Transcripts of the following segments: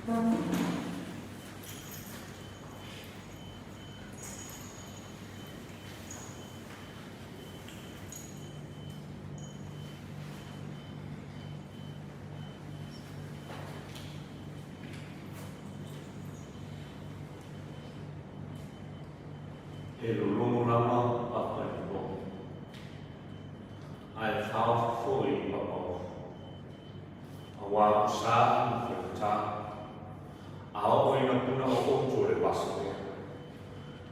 E lulungu lama papa i po. Ai whao fwoi papa. A wā usa i whiata. A o ina puna o konto le waso ea.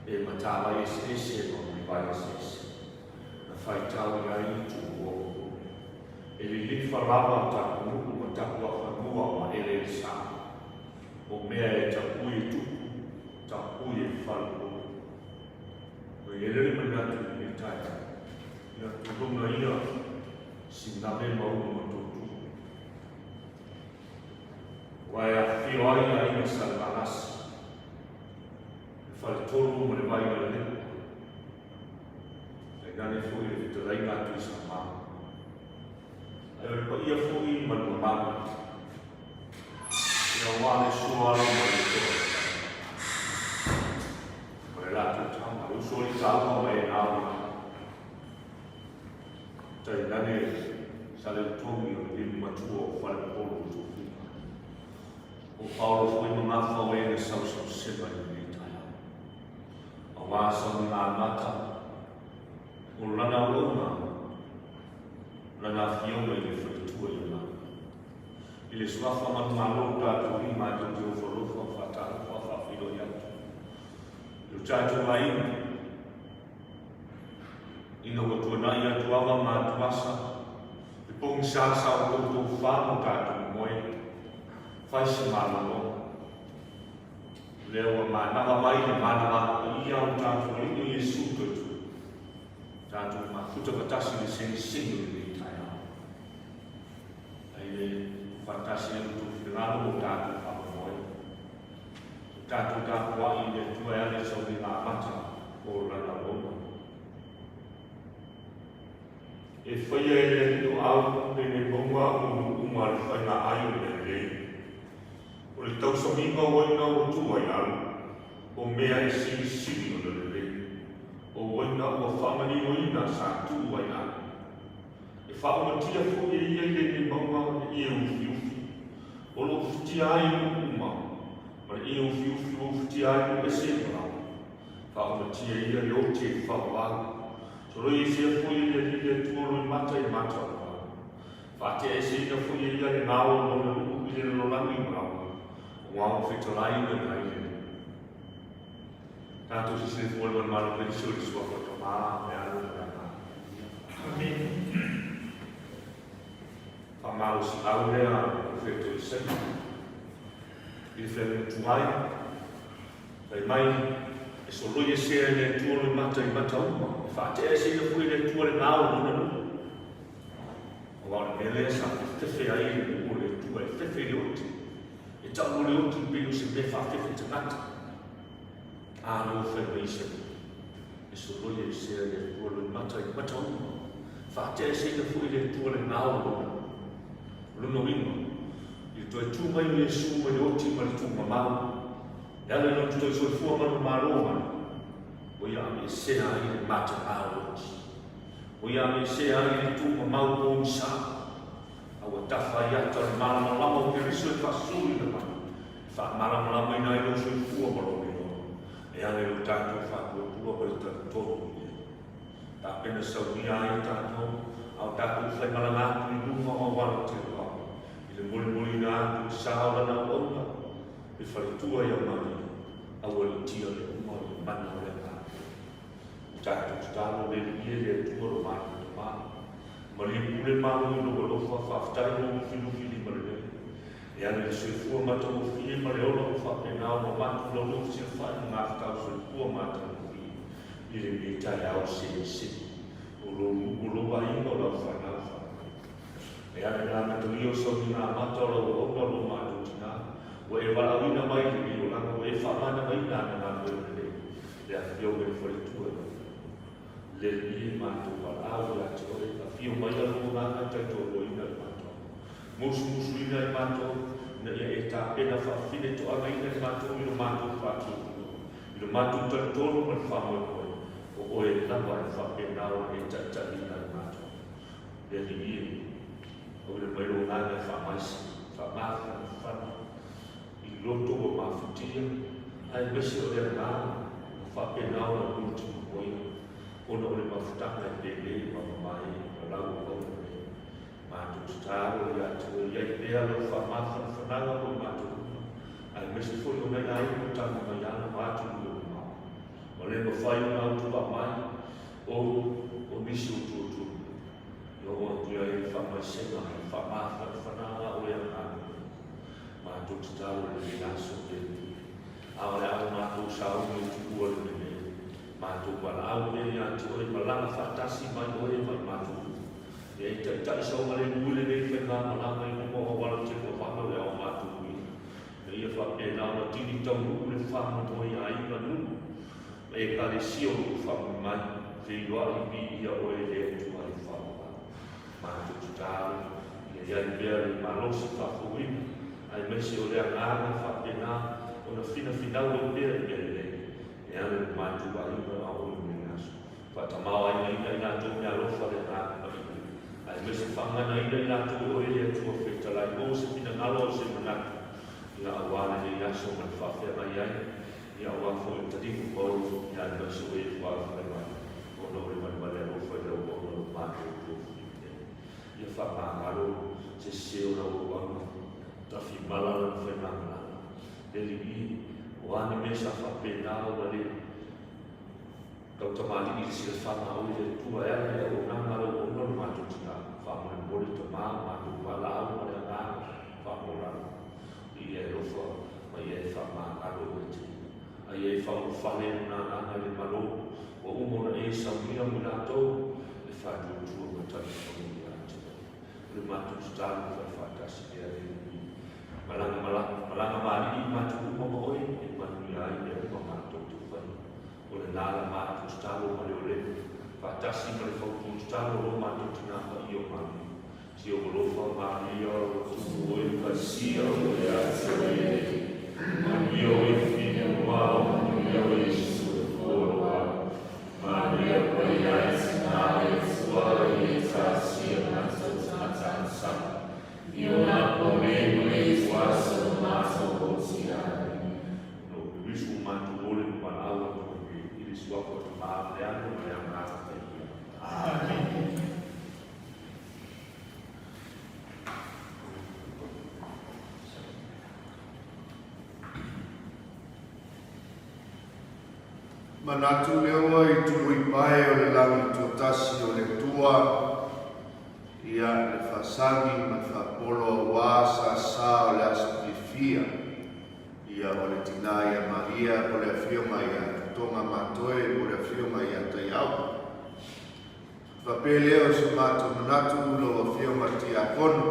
E matala i se no i vai se. Na whaitau i ai tu o. E li li wharawa ta kunu ma tapu a whanua ma ele sa. O mea e tapu i tupu, tapu i whalu. E rere manatu i taia. Ia tukunga ia si name mau matotu. Wai a whio ai a ina salmanasi. E whare toru mo le mai ngale neku. E nane fui e te rei ngatu i sa maa. E ore pa ia fui manu mama. Ia wane suara mo le toa. Usori tama mai nawa. Tai nane sale tongi o le matua o whare polo tuki. O Paulo foi no mafa o ene sau sema i ni taia. A wasa o ngā mata. O lana ona. Lana fiona i le whaitua i ona. I le suafa manu malo tātu i mai tuki o wharofa whatara whawhawhiro i atu. I o tātu mai ina o tuanai atu awa mā tuasa, i pongi sāsa o koutou whāno tātou moe, whaisi mālano. Leo mā nawa mai le mānawa i au tātou ino Iesu koutou. Tātou mā whutakatasi le seni singo i taia. Ai le whatasi e utu whingano o tātou whāno moe. Tātou tātou ai le tua ane sau ni ngā mata o rana roma. E whaia e le no au me ne monga o umar whaina ai o le rei. O le tau saminga o ina o tua i au, o mea e siri siri o le rei. O ina o whamani o ina sa tua i au. E whaamatia fo e ia le ne monga e ia ufi ufi. O lo ufuti ai o uma, ma le ia ufi ufi o ufuti ai o e se marau. Whaamatia ia le o te whawau. So roi e sea fui e le tuolo i mata i mata o wā. Whātea e sea fui e ia le ngāo o lona luku i le lolangu i marau. O ngā o whetalai i ngā i le. Tātou si sile fuole man maro peri sio le sua kota mā me anu na ngā. Amen. Whamaro si au lea o wheto i sena. I le whenua tuai. Lai mai e so roi e sea le tuolo i mata uma. Whātea e sina pui le tua le ngāo nuna nuna. O wāre me lea sa te whewhi ai o le tua e whewhi le oti. E tau o le oti pino se me whawhewhi te ngata. Āno whenua i sena. E so roi e sea le tua le mata uma. Whātea e sina pui le tua le ngāo nuna. Luna wima. I toi tū mai o Iesu mai le oti mai le tū mamau. E ale no tu toi soi fua manu maroma. O ia me sea ai le mata āoti. O ia me sea ai le tūma mau pōni sā. Aua tawha i ata le marama lama o ke riso e whasuri na mai. Wha marama lama i nai rosu i fua maro me no. E ane o tātou whakua pua pari tātou tōru i. Tā pena sau ni ai tātou. Au tātou whai marangātu i rufa o wara te roa. I le mori nā atu i sāora na ona. E wharitua i a mani. Aua le tia le umari mana o le tātou tāno le lia le tuaro mātu te mā. Ma le pule māmu i loa lofa whaftai no uwhinuwhi ni marere. E ane le sui fua mata uwhi ma le ola o whapenao ma mātu lau lofa sia whai ngā whatau sui fua mata uwhi. I le mi tai au se. O loa inga o lau whanau whanau. E ane ngā matuio sau ni ngā mata o lau oka lo mātu tina. O e walawina mai ki mi o langa o e whamana mai nāna ngā mwerere. Le a whio me wharitua na. Le li mātou parau la te ore, a whio mai a runga ngā tai tō roina i mātou. Musu ina i mātou, na ia e tāpena whawhine to anga ina mātou i lo mātou whātou. I lo mātou talitoro ma whamoe koe. O oe lawa e whapena o e tatalina i mātou. E ni i o le mairo ngāne whamaisi, whamāwha, whana. I loto o mawhitia, ai mese o le ngāna, o whapena o le ultima koe. Ona o le mawhutanga e pele, mamamai, o lau o au le mātou staro i atu, i ai pea lo whamāwha, whananga o mātou. Ai mese foi o nei ai o tango mai ana mātou o mau. O le mawhai o ngā utuwa mai, o misi o tuotu. Yo o tuia e whamaisenga, whamāwha, whananga o le ana. Mātou staro le naso e. Aore au mātou sao me utu ua le mene. Mātou wala au e atu o e malanga whatasi mai o e mai mātou. E tai sau mare mule nei whenga malanga i moho wala te ko whaka le au mātou i. E ia whape nāna tini tau ule whama moi a ina nunu. E kare sio o whama mai, te iwa i mi ia o e leo tu ai whama. Mātou tāru, i a iai bea le malosi whakuina. Ai mesi o lea ngāna whape nā, o na whina whinau e bea i bea le. E ane mātou a ina a o i me naso. Whatamau aina ina ina tō mea lofa le ngāna. Ai mese whangana ina ina tō o e tua whetalai mō se pina ngalo se manatu. Ia awana ni aso man whawhea mai ai. Ia awafo i tarifu kou ia naso e whawhea mai. Ono e mai mai alo whaia o ono mātou tō white. Ia whamangaro se seo na o wanga. Tafi malala whenangana. Eli i o ane mesa whapena o wale. Kau tamali i sila whanga o i tua ea o nangaro o ono mātou tina. Whamore mori te maa mātou wala au mare a ngā whamoraro. I e rofa, mai e whamangaro e te. Ai e whamu whale nā nanga le malo, o umona e saumia mi nā tau, e whātua tua matari whamu i a te. Le mātou staru whai whātasi e a e. Malanga maari i mātou umama oi, e manu i ai e uma mātou te whai. O le nāla mātou staru mare o le. Whātasi mare whautu staru o mātou tina wha i o manu. Si o lofa Maria o tumu e pasia o e ate o e. Maria o e fina wao, Maria o e su e fōroa. Maria o e aisi nā e fuara i e tāsia mātou tātānsa. I o nā pōne no e fuasa o mātou o tiari. No, wisu mātou ole no manaua no i le suako to māleano me a mātou te. Amen. Manatu lewa i tumu i pae o le langi tuatasi o le tua. Ia le whasangi ma whapolo wāsa sā o le asupifia. Ia o le tinaia Maria o le awhio mai a tonga matoe o le awhio mai a tai au. Whapeleo se mātou manatu lo awhio ma ti a kono.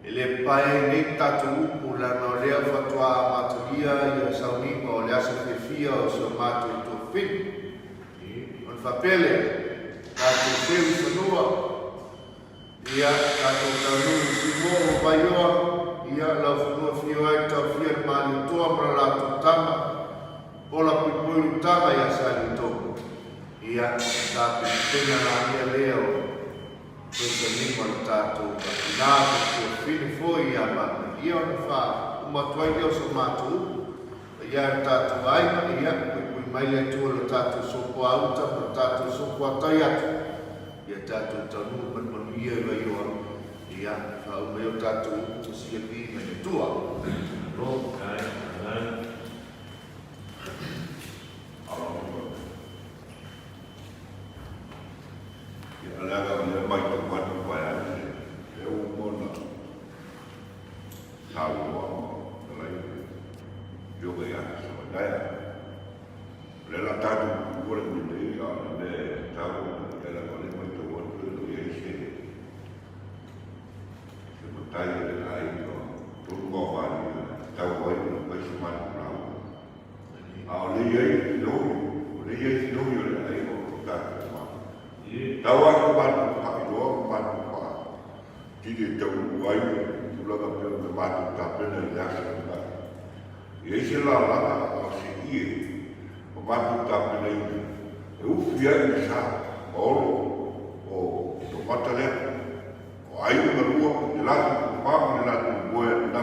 E le pae nei tatu upu lana o lea whatua a maturia i a saunima o le asa whiwhia o se mātou i tō whini. On whapele, tātou sewi whanua, ia tātou taununu si mō o vaioa, ia lau whanua whio ai tau whia māli toa mara lātou tama, pola puipuiru tama i a sāli tōku. Ia tātou tena nā ia leo, Pesa nima le tātou nā te whini fōi a mana. Ia ona whā, umatuai leo sa mātou. Ia tātou aina, ia kui mai le tua le tātou sopo auta, le tātou sopo atai atu. Ia tātou taunu manu ia i vai oa. Ia wha umeo tātou uta sia vi me le tua. No, kai, kai. Alaga le mai to matu pai e o mona sawa lai yo ga ya so dai le la tatu ko le ni ya le tawo le la ko le mai to wo to ye se se mo tai le ai to ko va ni tawo ai no ko su ma na a le ye no yo le ai ko ta tawa ko ba ha lo ko ba ti de tau wai ulaga pe me matu tapena i asa ka. Ia isi la langa o se ie, o matu tapena i e ufi ai sa, olo, o mata lea, o aiu na lua, e latu kupama, e latu boe na,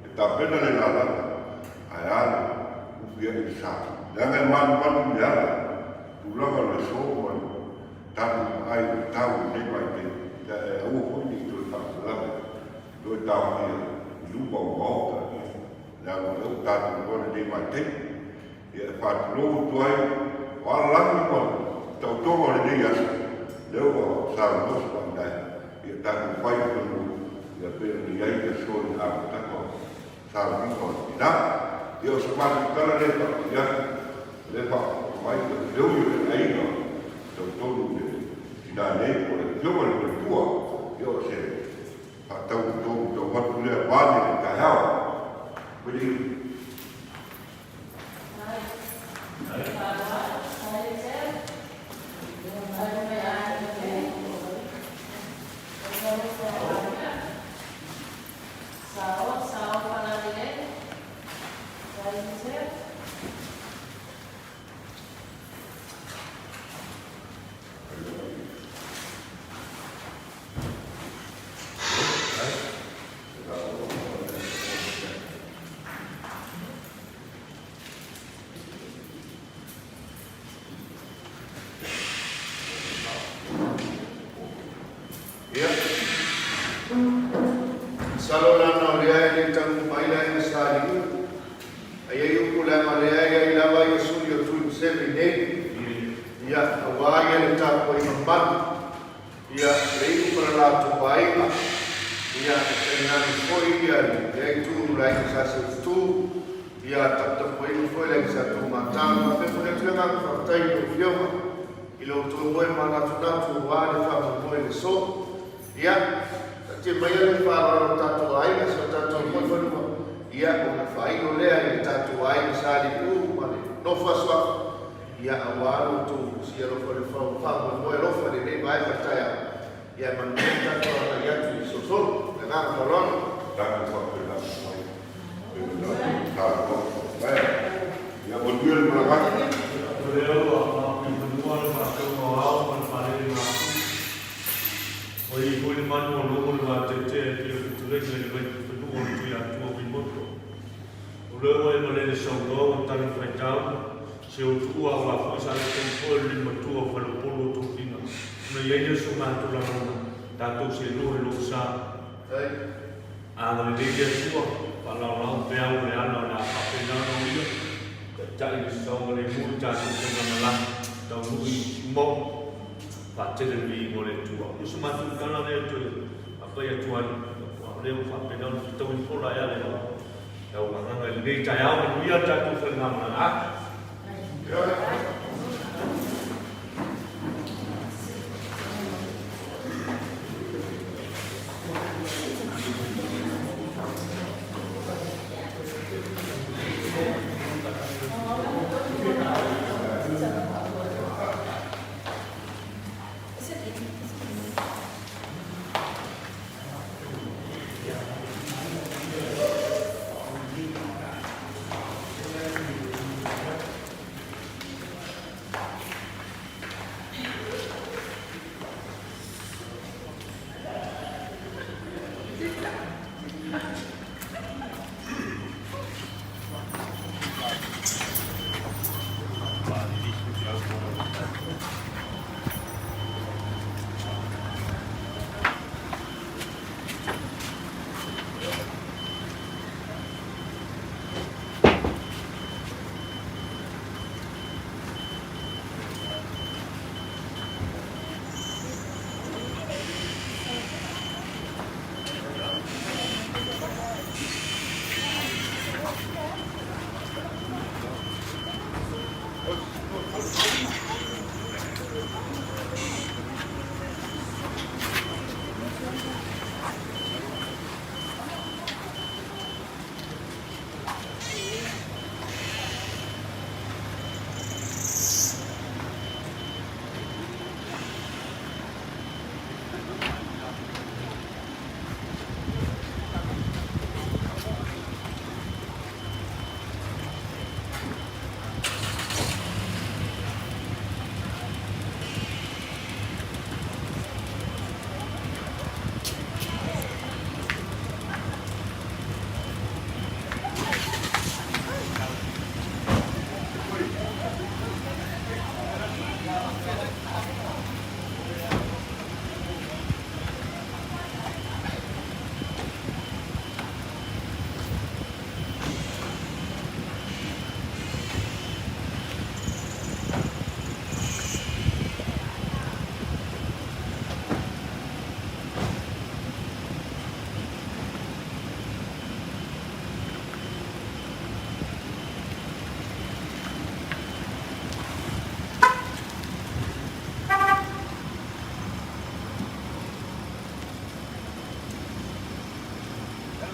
e tapena le la langa, ai ala, ufi ai sa. Nanga e manu ni ala, ulaga le so, tatu ai, tau ne mai te, au hoi ni tu e tapena, tu e tau ni lupa o mauta, nā o tātou kone nei mai te, ia whātulohu tuai, o alangi kone, tau tonga le nei asa, leo o sāra nosu pa nai, ia tātou whai kone, ia pēra ni ai ka sōi a tako, sāra ni kone, nā, ia o samātu kala le pa, ia, le pa, mai ka leo i le aina, tau tonu le, ina nei kone, pionga le kone tua, ia o se, tau tonu, tau watu lea wāne le ka hao, What do you? Salolana rea e tangu maila e masari ai uku la marea e lava i suri o tu sevi ne ia awai e tapo i mambanu ia reiku para la tu paima ia e nani foi ia e tu la i sase tu ia tapta foi foi la i sa tu matano ma pe pone tu nga fatai o fioma i lo tu moi mana tu na tu wa le fa mo le so ia te mai le whāra tatu aina, sa tatu moi whanua. Ia o na whaino lea i tatu aina sāri pū, mane no whaswa. Ia a wāru tū, si a rofa le whāma moe rofa le ne mai patai ia manu tatu ana iatu i sosoro, le ngā wharona. Tāku whakera mai. Tāku whakera. Ia o duel mura kaki. Reo a whanua le whakera o au, man whanere ngā pū. O i hoi manu o logo le wā te te e o kutureke le wai te whanua o tui a tua wimoto. O leo e malene sau loa o tani whaitau, se o tua o a whaisa le tenkoe le matua o whalopolo o tōkina. Una iaia so mātou la rona, tātou se lohe lo sa. Āna le leia sua, whalau nao pēau le ana o nā whapena o ia. Tai le saunga le muri tātou tena malana, tau nui mo. Patele vi mo le tua. Usu matu kala le tu. Apa ya tuan? Le fa pena no tu i fola ya le. Ya wa nga le ta ya o ya ta tu fa nga ma.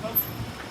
Clubhouse.